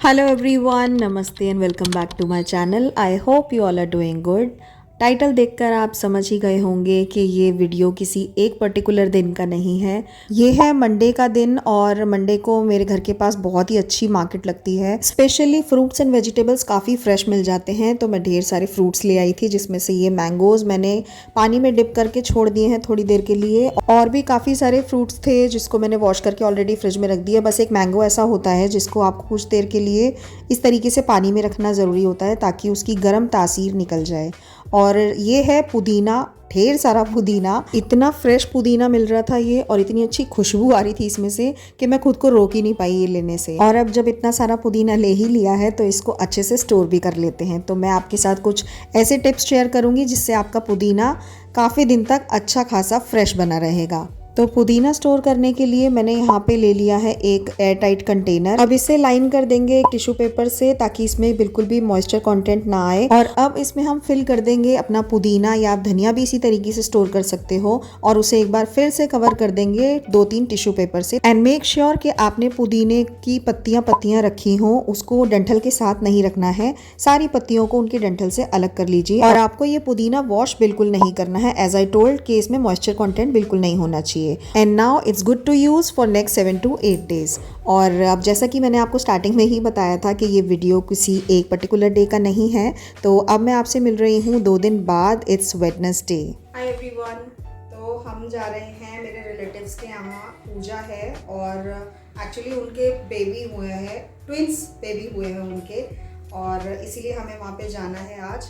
Hello everyone, Namaste and welcome back to my channel. I hope you all are doing good. Title देखकर आप समझ ही गए होंगे कि ये वीडियो किसी एक पर्टिकुलर दिन का नहीं है। ये है मंडे का दिन और मंडे को मेरे घर के पास बहुत ही अच्छी मार्केट लगती है। स्पेशली फ्रूट्स एंड वेजिटेबल्स काफ़ी फ्रेश मिल जाते हैं, तो मैं ढेर सारे फ्रूट्स ले आई थी, जिसमें से ये मैंगोज़ मैंने पानी में डिप करके छोड़ दिए हैं थोड़ी देर के लिए। और भी काफ़ी सारे फ्रूट्स थे जिसको मैंने वॉश करके ऑलरेडी फ्रिज में रख दिया। बस एक मैंगो ऐसा होता है जिसको आपको कुछ देर के लिए इस तरीके से पानी में रखना ज़रूरी होता है ताकि उसकी गर्म तासीर निकल जाए। और ये है पुदीना, ढेर सारा पुदीना, इतना फ्रेश पुदीना मिल रहा था ये, और इतनी अच्छी खुशबू आ रही थी इसमें से कि मैं खुद को रोक ही नहीं पाई ये लेने से। और अब जब इतना सारा पुदीना ले ही लिया है तो इसको अच्छे से स्टोर भी कर लेते हैं। तो मैं आपके साथ कुछ ऐसे टिप्स शेयर करूंगी जिससे आपका पुदीना काफ़ी दिन तक अच्छा खासा फ्रेश बना रहेगा। तो पुदीना स्टोर करने के लिए मैंने यहाँ पे ले लिया है एक एयर टाइट कंटेनर। अब इसे लाइन कर देंगे एक टिश्यू पेपर से ताकि इसमें बिल्कुल भी मॉइस्चर कंटेंट ना आए। और अब इसमें हम फिल कर देंगे अपना पुदीना, या आप धनिया भी इसी तरीके से स्टोर कर सकते हो, और उसे एक बार फिर से कवर कर देंगे 2-3 टिश्यू पेपर से। एंड मेक श्योर कि आपने पुदीने की पत्तियां रखी हो, उसको डंठल के साथ नहीं रखना है। सारी पत्तियों को उनके डंठल से अलग कर लीजिए। और आपको ये पुदीना वॉश बिल्कुल नहीं करना है, एज आई टोल्ड कि इसमें मॉइस्चर कंटेंट बिल्कुल नहीं होना चाहिए। And now it's good to use for next 7 to 8 days। और अब जैसा कि मैंने आपको स्टार्टिंग में ही बताया था कि ये वीडियो किसी एक पर्टिकुलर डे का नहीं है, तो अब मैं आपसे मिल रही हूँ 2 दिन बाद। It's Wednesday. हाय एवरीवन, तो हम जा रहे हैं मेरे रिलेटिव्स के यहाँ, पूजा है और एक्चुअली उनके बेबी हुए हैं, ट्विंस बेबी हुए हैं उनके, और इसीलिए हमें वहाँ पे जाना है आज।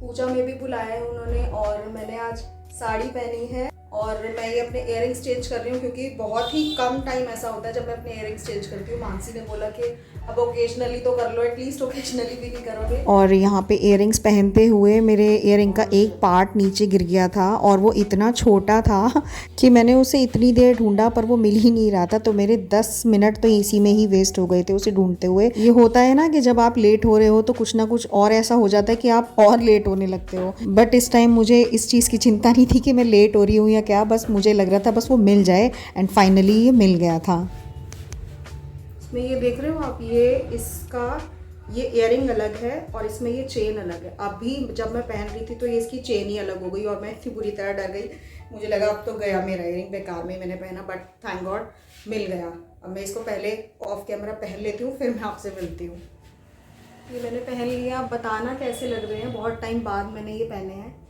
पूजा में भी बुलाया है उन्होंने, और मैंने आज साड़ी पहनी है और मैं ये अपने इयररिंग्स चेंज कर रही हूँ क्योंकि बहुत ही कम टाइम ऐसा होता है जब मैं अपने इयररिंग्स चेंज करती हूँ। मानसी ने बोला कि अब ओकेजनली तो कर लो, एटलीस्ट ओकेजनली भी नहीं करोगे। और यहाँ पे इयररिंग्स पहनते हुए मेरे इयररिंग का एक पार्ट नीचे गिर गया था, और वो इतना छोटा था कि मैंने उसे इतनी देर ढूंढा पर वो मिल ही नहीं रहा था। तो मेरे 10 मिनट तो इसी में ही वेस्ट हो गए थे उसे ढूंढते हुए। ये होता है ना कि जब आप लेट हो रहे हो तो कुछ ना कुछ और ऐसा हो जाता है कि आप और लेट होने लगते हो। बट इस टाइम मुझे इस चीज़ की चिंता नहीं थी कि मैं लेट हो रही हूँ या क्या, बस मुझे लग रहा था बस वो मिल जाए, एंड फाइनली ये मिल गया था। इसमें ये देख रहे हो आप, ये इयररिंग अलग है और इसमें ये चेन अलग है। अभी जब मैं पहन रही थी तो ये इसकी चेन ही अलग हो गई और मैं इतनी बुरी तरह डर गई, मुझे लगा अब तो गया मेरा इयररिंग, बेकार में मैंने पहना, बट थैंक गॉड मिल गया। अब मैं इसको पहले ऑफ कैमरा पहन लेती हूँ, फिर मैं आपसे मिलती हूँ। ये मैंने पहन लिया, बताना कैसे लग रहे हैं, बहुत टाइम बाद मैंने ये पहने हैं।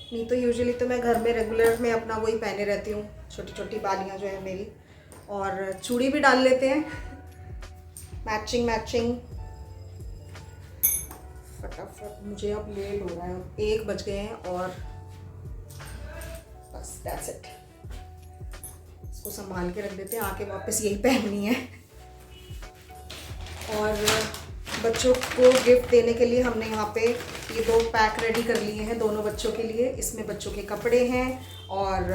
नहीं तो यूजुअली तो मैं घर में रेगुलर में अपना वही पहने रहती हूँ, छोटी छोटी बालियाँ जो है मेरी, और चूड़ी भी डाल लेते हैं मैचिंग। फटाफट, मुझे अब लेट हो रहा है, 1 बज गए हैं और बस दैट्स इट। इसको संभाल के रख देते हैं, आके वापस यही पहननी है। और बच्चों को गिफ्ट देने के लिए हमने यहाँ पे ये 2 पैक रेडी कर लिए हैं दोनों बच्चों के लिए। इसमें बच्चों के कपड़े हैं और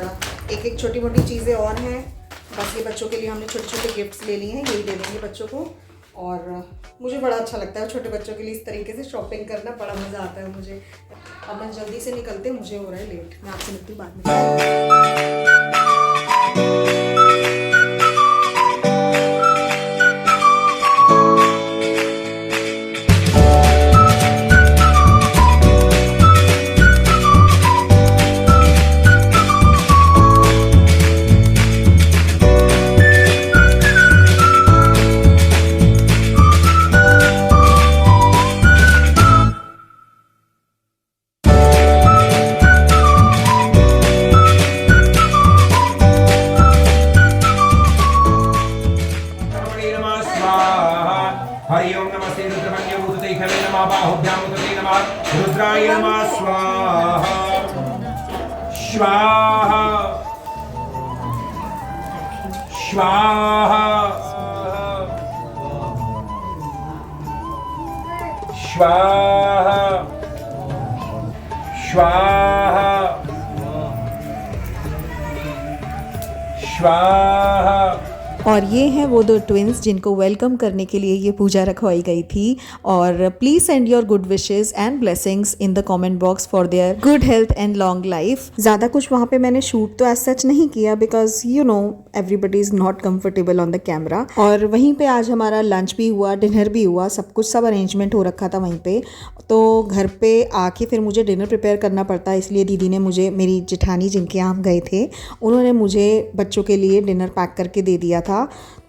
एक छोटी मोटी चीज़ें और हैं। बस ये बच्चों के लिए हमने छोटे छोटे गिफ्ट्स ले लिए हैं, यही दे देंगे बच्चों को। और मुझे बड़ा अच्छा लगता है छोटे बच्चों के लिए इस तरीके से शॉपिंग करना, बड़ा मज़ा आता है मुझे। अब मैं जल्दी से निकलते, मुझे हो रहा है लेट। मैं आपसे मिलती हूँ बाद में। हरि ओम नमस्ते रुद्रमन्य भूतदैखवे नमः बाहुभ्यां उदते नमः रुद्राय नमः स्वाहा स्वाहा स्वाहा स्वाहा स्वाहा स्वाहा और ये हैं वो दो ट्विन्स जिनको वेलकम करने के लिए ये पूजा रखवाई गई थी। और please send your good wishes and blessings in the comment box for their good health and long life. ज़्यादा कुछ वहाँ पे मैंने शूट तो एज सच नहीं किया because you know everybody is not comfortable on the camera. और वहीं पे आज हमारा लंच भी हुआ, डिनर भी हुआ, सब अरेंजमेंट हो रखा था वहीं पे। तो घर पे आके फिर मुझे डिनर प्रिपेयर करना पड़ता, इसलिए दीदी ने मुझे, मेरी जेठानी जिनके यहाँ हम गए थे, उन्होंने मुझे बच्चों के लिए डिनर पैक करके दे दिया था।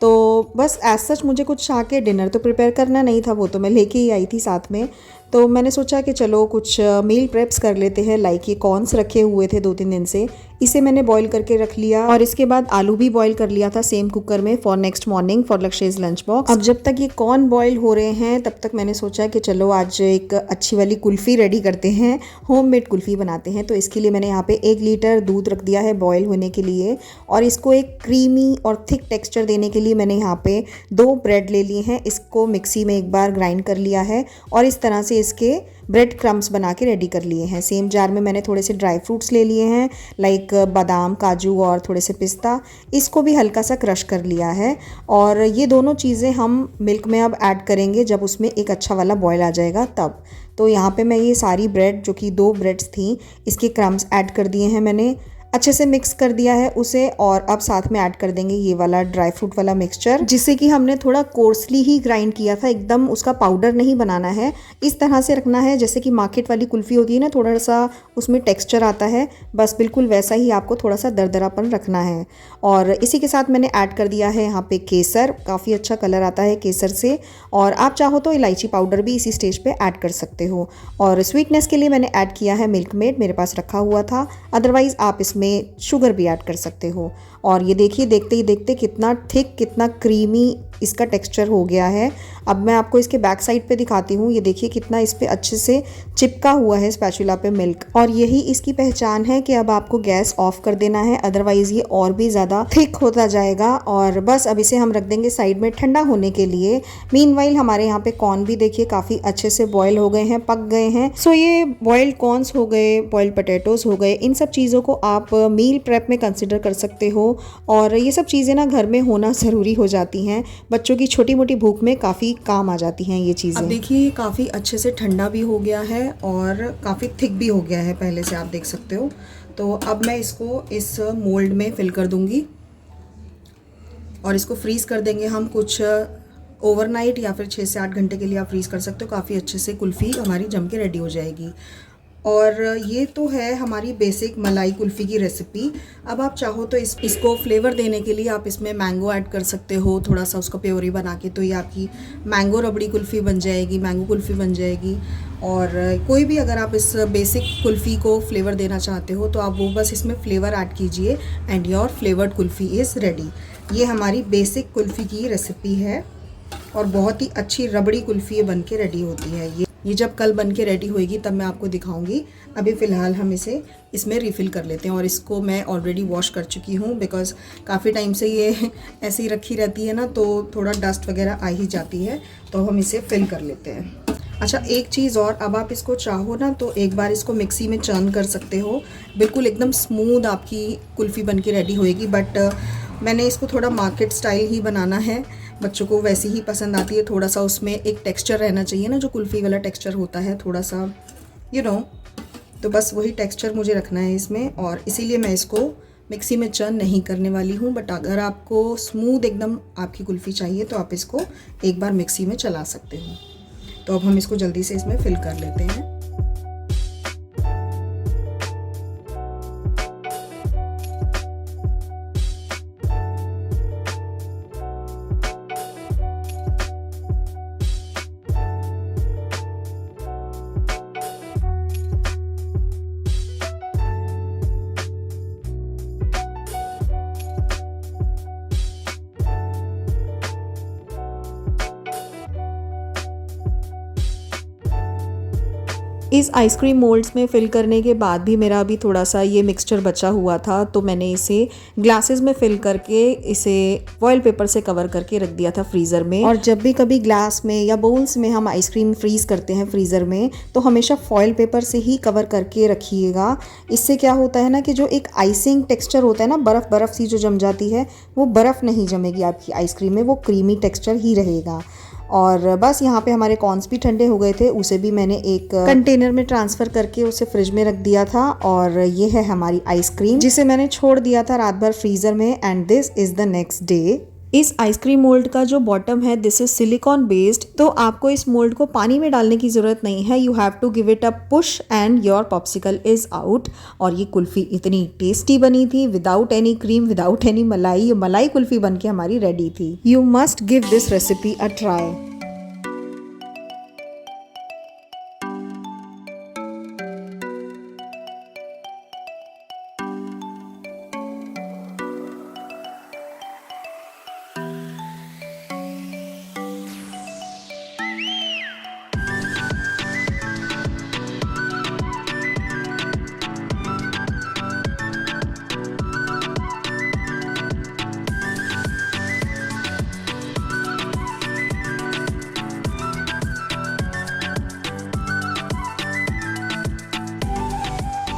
तो बस एज सच मुझे कुछ आके डिनर तो प्रिपेयर करना नहीं था, वो तो मैं लेके ही आई थी साथ में। तो मैंने सोचा कि चलो कुछ मील प्रेप्स कर लेते हैं। लाइक ये कॉर्न्स रखे हुए थे 2-3 दिन से, इसे मैंने बॉईल करके रख लिया। और इसके बाद आलू भी बॉईल कर लिया था सेम कुकर में फॉर नेक्स्ट मॉर्निंग फॉर लक्षेज लंच बॉक्स। अब जब तक ये कॉर्न बॉईल हो रहे हैं तब तक मैंने सोचा कि चलो आज एक अच्छी वाली कुल्फ़ी रेडी करते हैं, होममेड कुल्फ़ी बनाते हैं। तो इसके लिए मैंने यहाँ पे 1 लीटर दूध रख दिया है बॉईल होने के लिए। और इसको एक क्रीमी और थिक टेक्सचर देने के लिए मैंने यहाँ पे 2 ब्रेड ले लिए हैं। इसको मिक्सी में एक बार ग्राइंड कर लिया है और इस तरह से इसके ब्रेड क्रम्स बना के रेडी कर लिए हैं। सेम जार में मैंने थोड़े से ड्राई फ्रूट्स ले लिए हैं, लाइक बादाम, काजू और थोड़े से पिस्ता। इसको भी हल्का सा क्रश कर लिया है। और ये दोनों चीज़ें हम मिल्क में अब ऐड करेंगे जब उसमें एक अच्छा वाला बॉयल आ जाएगा तब। तो यहाँ पे मैं ये सारी ब्रेड, जो कि 2 ब्रेड्स थी, इसके क्रम्स ऐड कर दिए हैं मैंने। अच्छे से मिक्स कर दिया है उसे। और अब साथ में ऐड कर देंगे ये वाला ड्राई फ्रूट वाला मिक्सचर, जिससे कि हमने थोड़ा कोर्सली ही ग्राइंड किया था, एकदम उसका पाउडर नहीं बनाना है। इस तरह से रखना है जैसे कि मार्केट वाली कुल्फ़ी होती है ना, थोड़ा सा उसमें टेक्सचर आता है, बस बिल्कुल वैसा ही आपको थोड़ा सा दरदरापन रखना है। और इसी के साथ मैंने ऐड कर दिया है यहाँ पे केसर, काफ़ी अच्छा कलर आता है केसर से। और आप चाहो तो इलायची पाउडर भी इसी स्टेज पे ऐड कर सकते हो। और स्वीटनेस के लिए मैंने ऐड किया है मिल्क मेड, मेरे पास रखा हुआ था। अदरवाइज़ आप इसमें शुगर भी ऐड कर सकते हो। और ये देखिए, देखते ही देखते कितना थिक, कितना क्रीमी इसका टेक्सचर हो गया है। अब मैं आपको इसके बैक साइड पे दिखाती हूँ। ये देखिए कितना इस पे अच्छे से चिपका हुआ है स्पैचुला पे मिल्क। और यही इसकी पहचान है कि अब आपको गैस ऑफ कर देना है, अदरवाइज़ ये और भी ज़्यादा थिक होता जाएगा। और बस अब इसे हम रख देंगे साइड में ठंडा होने के लिए। मीनवाइल हमारे यहाँ पे कॉर्न भी देखिए काफ़ी अच्छे से बॉयल हो गए हैं, पक गए हैं। सो ये बॉयल्ड कॉर्न्स हो गए, बॉयल्ड पोटैटोज़ हो गए, इन सब चीज़ों को आप मील प्रेप में कंसिडर कर सकते हो। और ये सब चीज़ें ना घर में होना ज़रूरी हो जाती हैं, बच्चों की छोटी मोटी भूख में काफ़ी काम आ जाती हैं ये चीज़ें। अब देखिए काफ़ी अच्छे से ठंडा भी हो गया है और काफ़ी थिक भी हो गया है पहले से, आप देख सकते हो। तो अब मैं इसको इस मोल्ड में फिल कर दूंगी और इसको फ्रीज़ कर देंगे हम कुछ ओवरनाइट, या फिर 6 से 8 घंटे के लिए आप फ्रीज़ कर सकते हो। काफ़ी अच्छे से कुल्फ़ी हमारी जम के रेडी हो जाएगी। और ये तो है हमारी बेसिक मलाई कुल्फ़ी की रेसिपी। अब आप चाहो तो इसको फ्लेवर देने के लिए आप इसमें मैंगो ऐड कर सकते हो, थोड़ा सा उसको प्योरी बना के, तो ये आपकी मैंगो रबड़ी कुल्फ़ी बन जाएगी, मैंगो कुल्फ़ी बन जाएगी। और कोई भी अगर आप इस बेसिक कुल्फ़ी को फ्लेवर देना चाहते हो तो आप वो बस इसमें फ्लेवर ऐड कीजिए and your flavoured kulfi is ready. ये हमारी बेसिक कुल्फ़ी की रेसिपी है और बहुत ही अच्छी रबड़ी कुल्फ़ी बन के रेडी होती है। ये जब कल बन के रेडी होएगी तब मैं आपको दिखाऊंगी। अभी फ़िलहाल हम इसे इसमें रिफ़िल कर लेते हैं। और इसको मैं ऑलरेडी वॉश कर चुकी हूँ बिकॉज़ काफ़ी टाइम से ये ऐसी रखी रहती है ना, तो थोड़ा डस्ट वगैरह आ ही जाती है। तो हम इसे फिल कर लेते हैं। अच्छा, एक चीज़ और, अब आप इसको चाहो ना तो एक बार इसको मिक्सी में चर्न कर सकते हो, बिल्कुल एकदम स्मूथ आपकी कुल्फ़ी बन के रेडी होएगी। बट मैंने इसको थोड़ा मार्केट स्टाइल ही बनाना है, बच्चों को वैसी ही पसंद आती है। थोड़ा सा उसमें एक टेक्सचर रहना चाहिए ना, जो कुल्फ़ी वाला टेक्सचर होता है, थोड़ा सा यू नो, तो बस वही टेक्सचर मुझे रखना है इसमें। और इसीलिए मैं इसको मिक्सी में चर्न नहीं करने वाली हूँ। बट अगर आपको स्मूथ एकदम आपकी कुल्फ़ी चाहिए तो आप इसको एक बार मिक्सी में चला सकते हो। तो अब हम इसको जल्दी से इसमें फिल कर लेते हैं। इस आइसक्रीम मोल्ड्स में फिल करने के बाद भी मेरा अभी थोड़ा सा ये मिक्सचर बचा हुआ था, तो मैंने इसे ग्लासेस में फिल करके इसे फॉइल पेपर से कवर करके रख दिया था फ्रीज़र में। और जब भी कभी ग्लास में या बाउल्स में हम आइसक्रीम फ्रीज़ करते हैं फ्रीज़र में, तो हमेशा फॉइल पेपर से ही कवर करके रखिएगा। इससे क्या होता है ना कि जो एक आइसिंग टेक्सचर होता है ना, बर्फ़ सी जो जम जाती है, वो बर्फ़ नहीं जमेगी आपकी आइसक्रीम में, वो क्रीमी टेक्सचर ही रहेगा। और बस यहाँ पे हमारे कॉर्न्स भी ठंडे हो गए थे, उसे भी मैंने एक कंटेनर में ट्रांसफ़र करके उसे फ्रिज में रख दिया था। और ये है हमारी आइसक्रीम, जिसे मैंने छोड़ दिया था रात भर फ्रीज़र में। And this is the next day. इस आइसक्रीम मोल्ड का जो बॉटम है, दिस इज सिलिकॉन बेस्ड, तो आपको इस मोल्ड को पानी में डालने की ज़रूरत नहीं है। You have to give it a push and your popsicle is out. और ये कुल्फ़ी इतनी टेस्टी बनी थी, without any cream, without any malai. ये मलाई कुल्फ़ी बन के हमारी रेडी थी। You must give this recipe a try.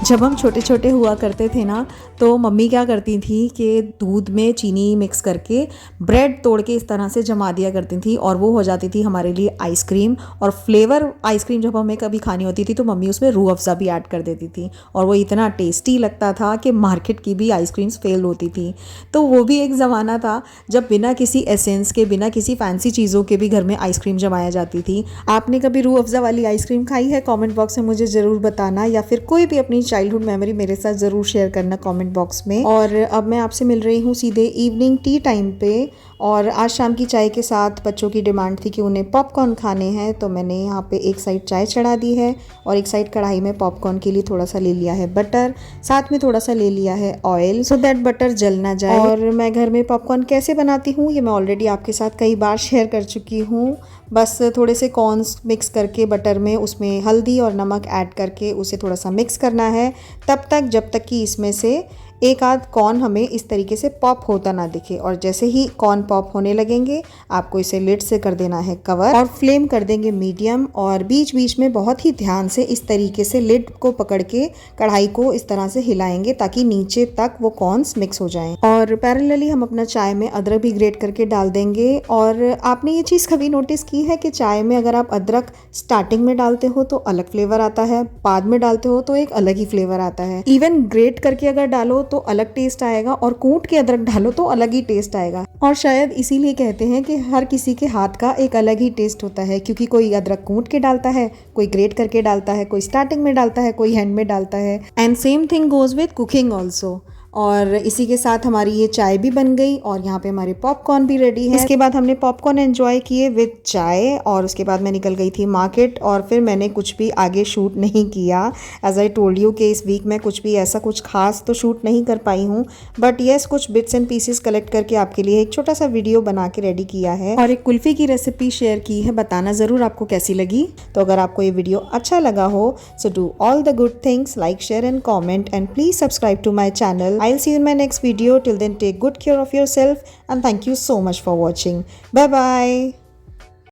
जब हम छोटे छोटे हुआ करते थे ना, तो मम्मी क्या करती थी कि दूध में चीनी मिक्स करके ब्रेड तोड़ के इस तरह से जमा दिया करती थी, और वो हो जाती थी हमारे लिए आइसक्रीम। और फ्लेवर आइसक्रीम जब हमें कभी खानी होती थी तो मम्मी उसमें रूह अफ़ज़ा भी ऐड कर देती थी, और वो इतना टेस्टी लगता था कि मार्केट की भी आइसक्रीम्स फेल होती थी। तो वो भी एक ज़माना था जब बिना किसी एसेंस के, बिना किसी फैंसी चीज़ों के भी घर में आइसक्रीम जमाया जाती थी। आपने कभी रूह अफ़ज़ा वाली आइसक्रीम खाई है? कॉमेंट बॉक्स में मुझे ज़रूर बताना, या फिर कोई भी अपनी चाइल्डहुड मेमोरी मेरे साथ ज़रूर शेयर करना कमेंट बॉक्स में। और अब मैं आपसे मिल रही हूँ सीधे इवनिंग टी टाइम पे। और आज शाम की चाय के साथ बच्चों की डिमांड थी कि उन्हें पॉपकॉर्न खाने हैं, तो मैंने यहाँ पे एक साइड चाय चढ़ा दी है और एक साइड कढ़ाई में पॉपकॉर्न के लिए थोड़ा सा ले लिया है बटर, साथ में थोड़ा सा ले लिया है ऑयल, सो दैट बटर जल ना जाए। और मैं घर में पॉपकॉर्न कैसे बनाती हूँ ये मैं ऑलरेडी आपके साथ कई बार शेयर कर चुकी हूँ। बस थोड़े से कॉर्न्स मिक्स करके बटर में, उसमें हल्दी और नमक ऐड करके उसे थोड़ा सा मिक्स करना है तब तक जब तक कि इसमें से एक आध कॉर्न हमें इस तरीके से पॉप होता ना दिखे। और जैसे ही कॉर्न पॉप होने लगेंगे, आपको इसे लिड से कर देना है कवर, और फ्लेम कर देंगे मीडियम। और बीच बीच में बहुत ही ध्यान से इस तरीके से लिड को पकड़ के कढ़ाई को इस तरह से हिलाएंगे ताकि नीचे तक वो कॉर्न्स मिक्स हो जाएं। और पैरेलली हम अपना चाय में अदरक भी ग्रेट करके डाल देंगे। और आपने ये चीज़ कभी नोटिस की है कि चाय में अगर आप अदरक स्टार्टिंग में डालते हो तो अलग फ्लेवर आता है, बाद में डालते हो तो एक अलग ही फ्लेवर आता है। इवन ग्रेट करके अगर डालो तो अलग टेस्ट आएगा, और कूट के अदरक डालो तो अलग ही टेस्ट आएगा। और शायद इसीलिए कहते हैं कि हर किसी के हाथ का एक अलग ही टेस्ट होता है, क्योंकि कोई अदरक कूट के डालता है, कोई ग्रेट करके डालता है, कोई स्टार्टिंग में डालता है, कोई एंड में डालता है। And same thing goes with cooking also. और इसी के साथ हमारी ये चाय भी बन गई, और यहाँ पे हमारे पॉपकॉर्न भी रेडी है। इसके बाद हमने पॉपकॉर्न एंजॉय किए विद चाय, और उसके बाद मैं निकल गई थी मार्केट, और फिर मैंने कुछ भी आगे शूट नहीं किया। एज आई टोल्ड यू कि इस वीक में कुछ भी ऐसा कुछ खास तो शूट नहीं कर पाई हूँ, बट येस कुछ बिट्स एंड पीसेस कलेक्ट करके आपके लिए एक छोटा सा वीडियो बना के रेडी किया है, और एक कुल्फ़ी की रेसिपी शेयर की है। बताना ज़रूर आपको कैसी लगी। तो अगर आपको ये वीडियो अच्छा लगा हो, so do all the good things, like, share and comment, and please subscribe to my channel. I'll see you in my next video. Till then, take good care of yourself, and thank you so much for watching. Bye bye.